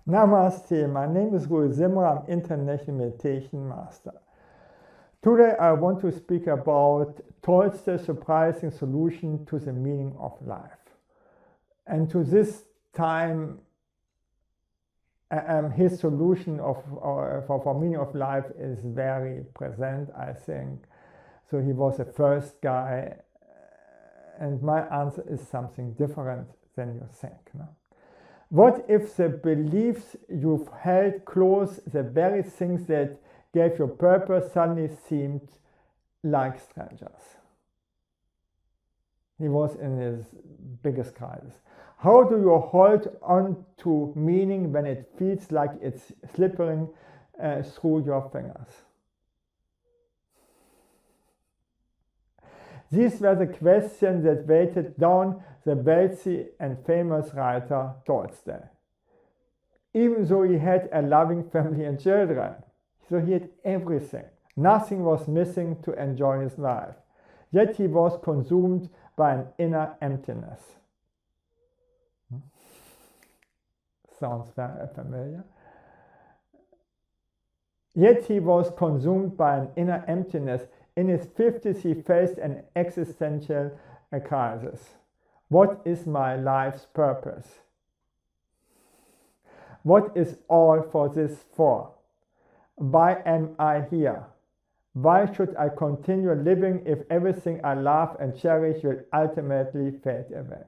Namaste, my name is Rui Zimmer, I'm International Meditation Master. Today I want to speak about Tolstoy's surprising solution to the meaning of life. And to this time, his solution for meaning of life is very present, I think. So he was the first guy, and my answer is something different than you think. No? What if the beliefs you've held close, the very things that gave you purpose, suddenly seemed like strangers? He was in his biggest crisis. How do you hold on to meaning when it feels like it's slipping through your fingers? These were the questions that weighted down the wealthy and famous writer Tolstoy. Even though he had a loving family and children, so he had everything. Nothing was missing to enjoy his life. Yet he was consumed by an inner emptiness. Sounds very familiar. Yet he was consumed by an inner emptiness. In his 50s, he faced an existential crisis. What is my life's purpose? What is all for this for? Why am I here? Why should I continue living if everything I love and cherish will ultimately fade away?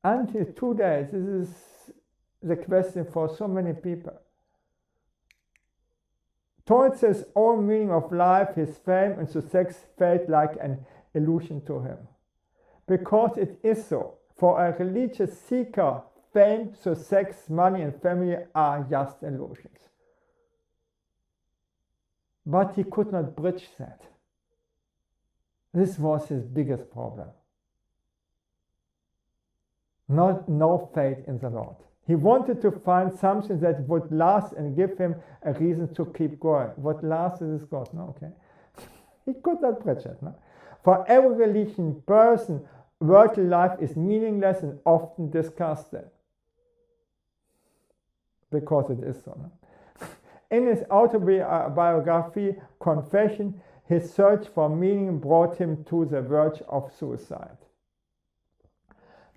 Until today, this is the question for so many people. Tolstoy's own meaning of life, his fame and success felt like an illusion to him. Because it is so. For a religious seeker, fame, success, money and family are just illusions. But he could not bridge that. This was his biggest problem. No faith in the Lord. He wanted to find something that would last and give him a reason to keep going. What lasts is God, no? Okay. He could not bridge it, no? For every religion person, worldly life is meaningless and often disgusting. Because it is so, no? In his autobiography, Confession, his search for meaning brought him to the verge of suicide.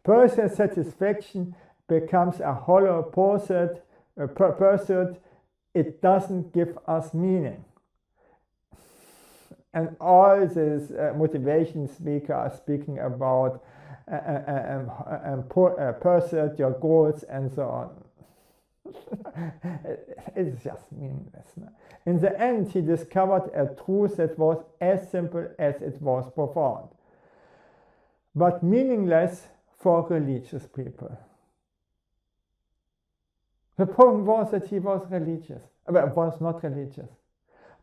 Personal satisfaction becomes a hollow pursuit. It doesn't give us meaning. And all these motivation speakers are speaking about pursue your goals and so on. It's just meaningless. No? In the end, he discovered a truth that was as simple as it was profound, but meaningless for religious people. The problem was that he was religious, but was not religious.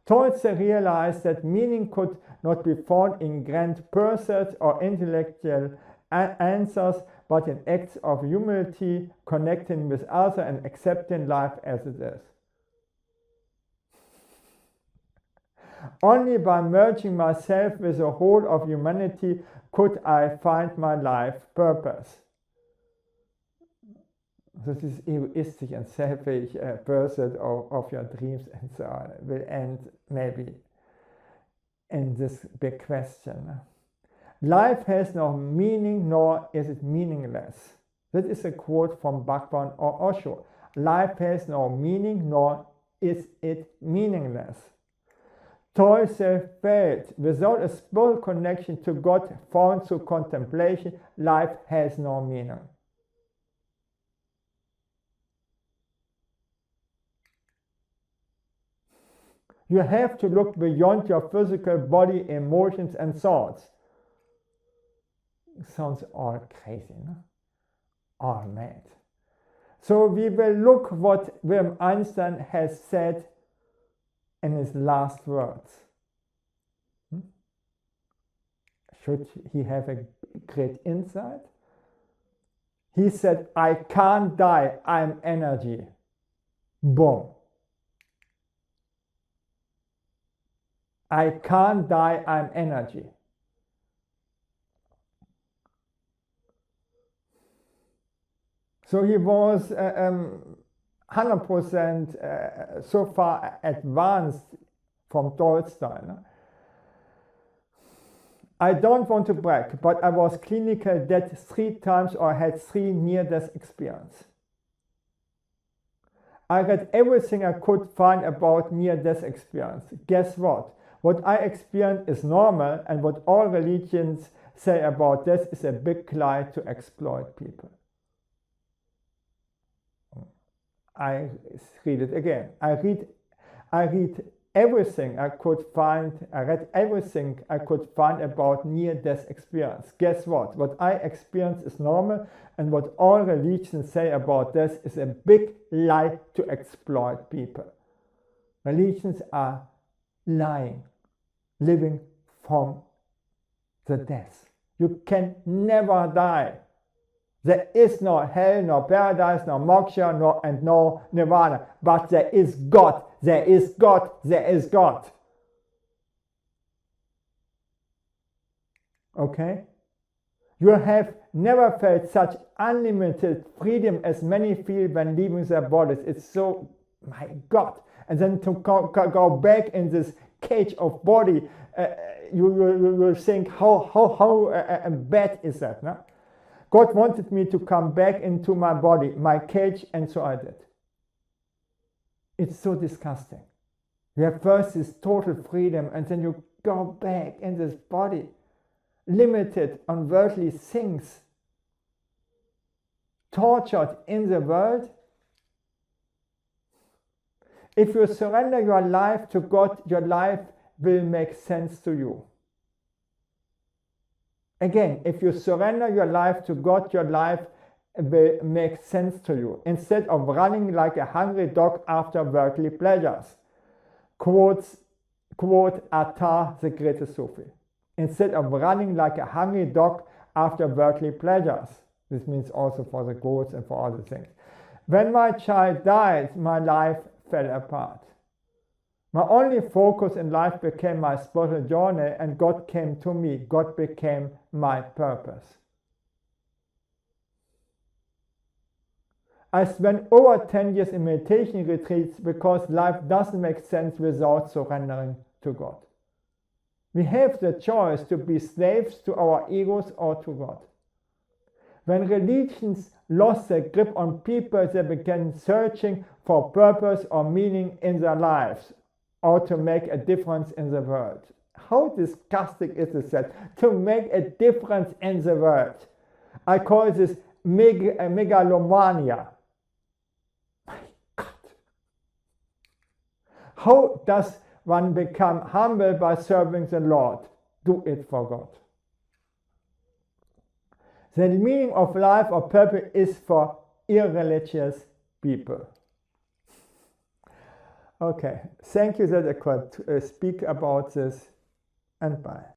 Tolstoy realized that meaning could not be found in grand pursuits or intellectual answers, but in acts of humility, connecting with others and accepting life as it is. Only by merging myself with the whole of humanity could I find my life purpose. This is egoistic and selfish pursuit of your dreams and so on will end maybe in this big question. Life has no meaning, nor is it meaningless. That is a quote from Bhagwan or Osho. Life has no meaning, nor is it meaningless. Tolstoy felt without a spiritual connection to God found through contemplation, life has no meaning. You have to look beyond your physical body, emotions and thoughts. It sounds all crazy, no? All mad. So we will look what William Einstein has said in his last words. Should he have a great insight? He said, I can't die, I'm energy. Boom. I can't die, I'm energy. So he was 100% so far advanced from Tolstoy. No? I don't want to brag, but I was clinical dead 3 times or had 3 near-death experiences. I read everything I could find about near-death experience. Guess what? What I experienced is normal, and what all religions say about death is a big lie to exploit people. I read it again. I read everything I could find. I read everything I could find about near-death experience. Guess what? What I experienced is normal, and what all religions say about death is a big lie to exploit people. Religions are lying, living from the death. You can never die. There is no hell, no paradise, no moksha, no nirvana. But there is God. There is God. There is God. Okay? You have never felt such unlimited freedom as many feel when leaving their bodies. It's so, my God. And then to go back in this cage of body, you will think, how bad is that? No? God wanted me to come back into my body, my cage, and so I did. It's so disgusting. You have first this total freedom, and then you go back in this body, limited on worldly things, tortured in the world. If you surrender your life to God, your life will make sense to you. Again, if you surrender your life to God, your life will make sense to you. Instead of running like a hungry dog after worldly pleasures. Quote Attar, the greatest Sufi. Instead of running like a hungry dog after worldly pleasures. This means also for the goats and for other things. When my child died, my life fell apart. My only focus in life became my spiritual journey, and God came to me. God became my purpose. I spent over 10 years in meditation retreats because life doesn't make sense without surrendering to God. We have the choice to be slaves to our egos or to God. When religions lost their grip on people, they began searching for purpose or meaning in their lives, or to make a difference in the world. How disgusting is this that? To make a difference in the world. I call this megalomania. My God. How does one become humble? By serving the Lord. Do it for God. The meaning of life or purpose is for irreligious people. Okay, thank you that I could speak about this, and bye.